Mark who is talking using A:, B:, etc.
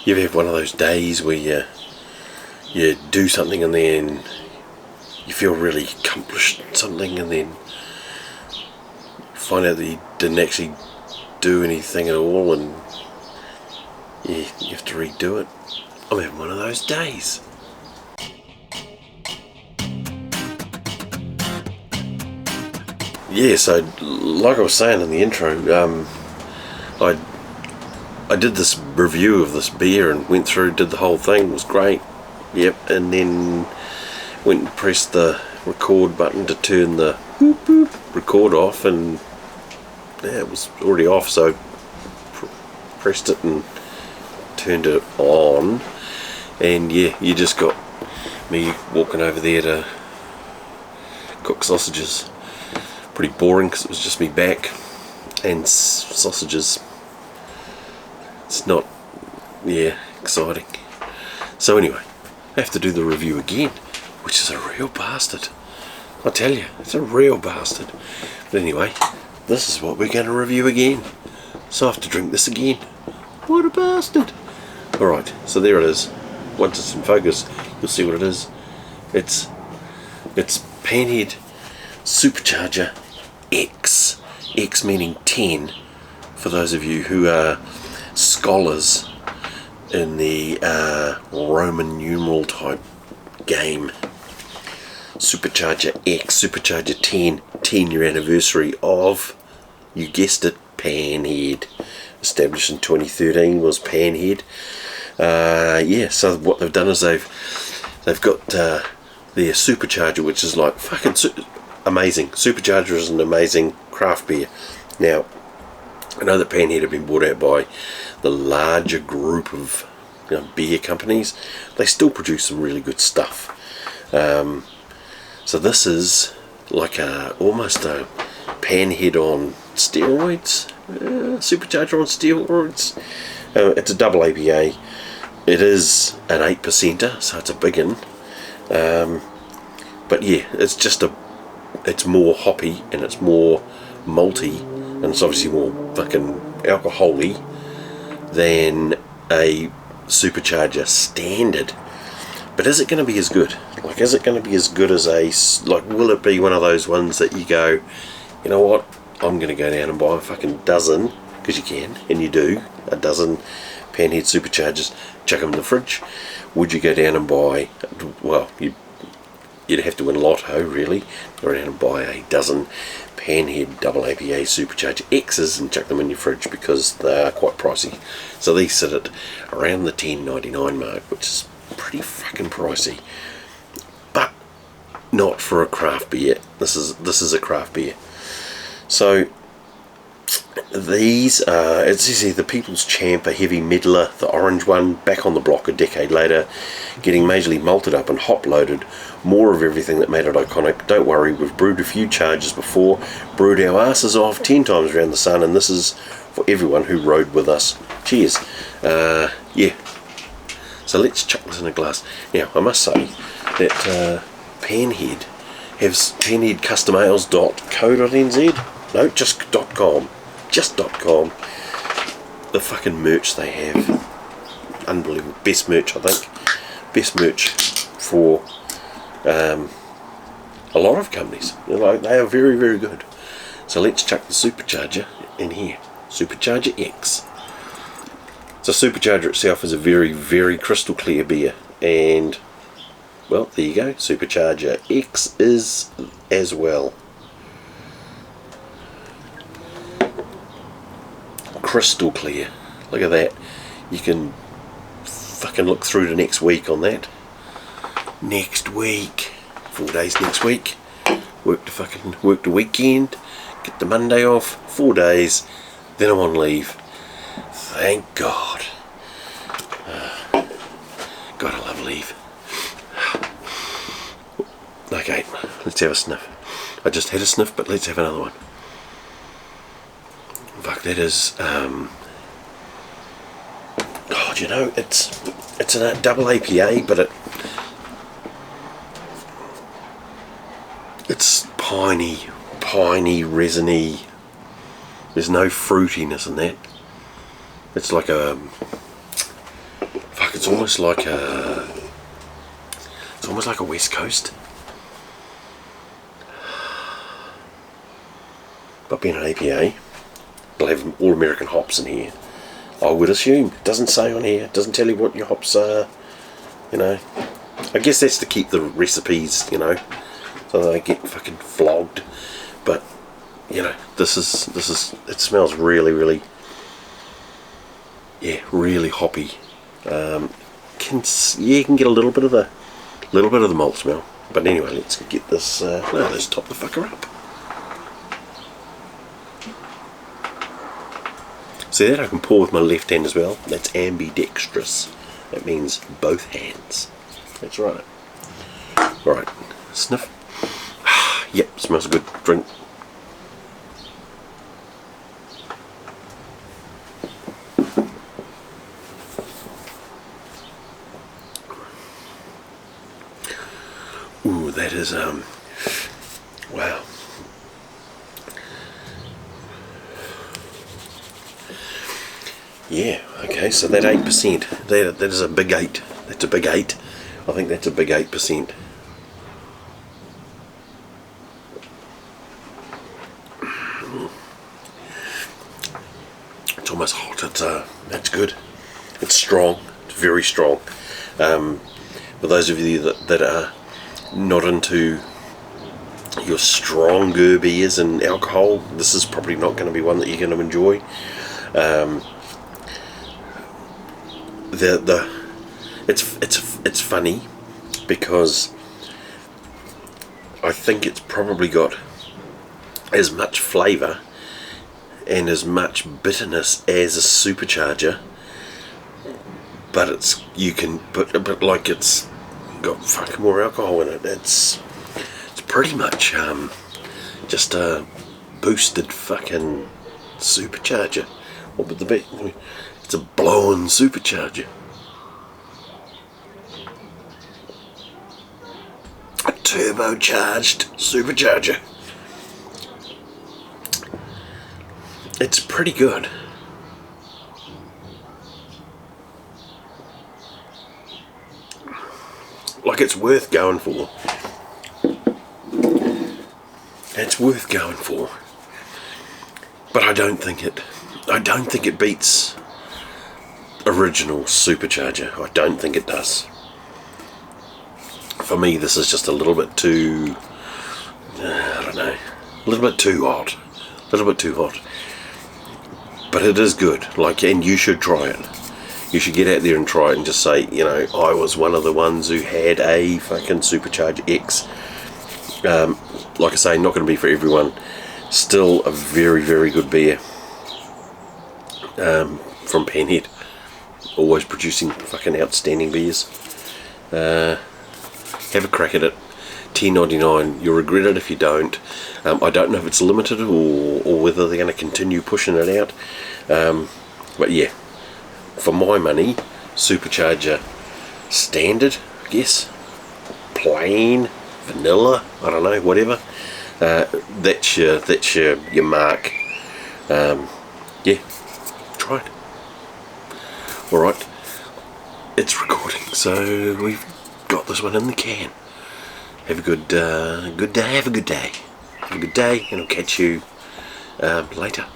A: You ever have one of those days where you do something and then you feel really accomplished something, and then find out that you didn't actually do anything at all, and you have to redo it? I'm having one of those days. Yeah, so like I was saying in the intro, I did this review of this beer and went through, did the whole thing, it was great. Yep, and then went and pressed the record button to turn the boop boop record off, and yeah, it was already off, so pressed it and turned it on, and yeah, you just got me walking over there to cook sausages. Pretty boring because it was just me back and sausages. It's not, yeah, exciting. So anyway, I have to do the review again, which is a real bastard. I tell you, it's a real bastard. But anyway, this is what we're going to review again. So I have to drink this again. What a bastard. Alright, so there it is. Once it's in focus, you'll see what it is. It's Panhead Supercharger-X. X meaning 10, for those of you who are scholars in the Roman numeral type game. Supercharger-X, Supercharger 10-year anniversary of, you guessed it, Panhead. Established in 2013 was Panhead. Yeah, so what they've done is they've got their Supercharger, which is like fucking amazing. Supercharger is an amazing craft beer. Now, I know that Panhead have been bought out by the larger group of beer companies. They still produce some really good stuff. So this is like almost a Panhead on steroids, Supercharger on steroids. It's a double APA. It is an 8%er, so it's a big one. But yeah, it's more hoppy and it's more malty, and it's obviously more fucking alcohol-y than a Supercharger standard. But is it going to be as good? Like, is it going to be as good as will it be one of those ones that you go, you know what, I'm going to go down and buy a fucking dozen, because you can, and you do, a dozen Panhead Superchargers, chuck them in the fridge? Would you go down and buy, well, you'd have to win lotto, really, go down and buy a dozen Panhead double APA Supercharger X's and chuck them in your fridge, because they are quite pricey. So these sit at around the $10.99 mark, which is pretty fucking pricey, but not for a craft beer. This is a craft beer. So these are, it's easy, the People's Champ, a heavy middler, the orange one, back on the block a decade later, getting majorly malted up and hop loaded, more of everything that made it iconic. Don't worry, we've brewed a few charges before, brewed our asses off 10 times around the sun, and this is for everyone who rode with us. Cheers. Yeah, so let's chuck this in a glass. Now, I must say that Panhead has panheadcustomales.co.nz. No, just .com. Just .com. The fucking merch they have, unbelievable. Best merch, I think. Best merch for a lot of companies. They are very, very good. So let's chuck the Supercharger in here. Supercharger-X. So Supercharger itself is a very, very crystal clear beer, and well, there you go. Supercharger-X is as well. Crystal clear. Look at that. You can fucking look through to next week on that. Next week. 4 days next week. Work the weekend. Get the Monday off. 4 days. Then I'm on leave. Thank God. God, I love leave. Okay, let's have a sniff. I just had a sniff, but let's have another one. Fuck, that is, oh, do you know, it's a double APA, but it's piney, resiny. There's no fruitiness in that. It's like a it's almost like a West Coast. But being an APA, they'll have all American hops in here. I would assume. It doesn't say on here. It doesn't tell you what your hops are. You know. I guess that's to keep the recipes, you know, so they get fucking flogged. But you know, this is it smells really, really, yeah, really hoppy. You can get a little bit of the malt smell. But anyway, let's get this. Let's top the fucker up. See that? I can pour with my left hand as well. That's ambidextrous. That means both hands. That's right. Alright, sniff. Yep, smells good. Drink. Ooh, that is, wow. Yeah, okay, so that 8%, that is a big 8. That's a big 8. I think that's a big 8%. It's almost hot. That's good. It's strong. It's very strong. For those of you that are not into your stronger beers and alcohol, this is probably not going to be one that you're going to enjoy. It's funny because I think it's probably got as much flavour and as much bitterness as a supercharger, but it's like it's got fucking more alcohol in it. It's pretty much just a boosted fucking supercharger. What would the be? It's a blowing supercharger. A turbocharged supercharger. It's pretty good. Like, it's worth going for. It's worth going for. But I don't think it beats original supercharger. I don't think it does. For me, this is just a little bit too, I don't know, a little bit too hot. A little bit too hot. But it is good, like, and you should try it. You should get out there and try it and just say, you know, I was one of the ones who had a fucking Supercharger-X. Like I say, not going to be for everyone. Still a very, very good beer. From Panhead. Always producing fucking outstanding beers. Have a crack at it. $10.99. You'll regret it if you don't. I don't know if it's limited or whether they're going to continue pushing it out. But yeah, for my money, Supercharger standard, I guess, plain, vanilla, I don't know, whatever. That's your mark. Yeah, try it. Alright, it's recording, so we've got this one in the can. Have a good day, have a good day. Have a good day, and I'll catch you later.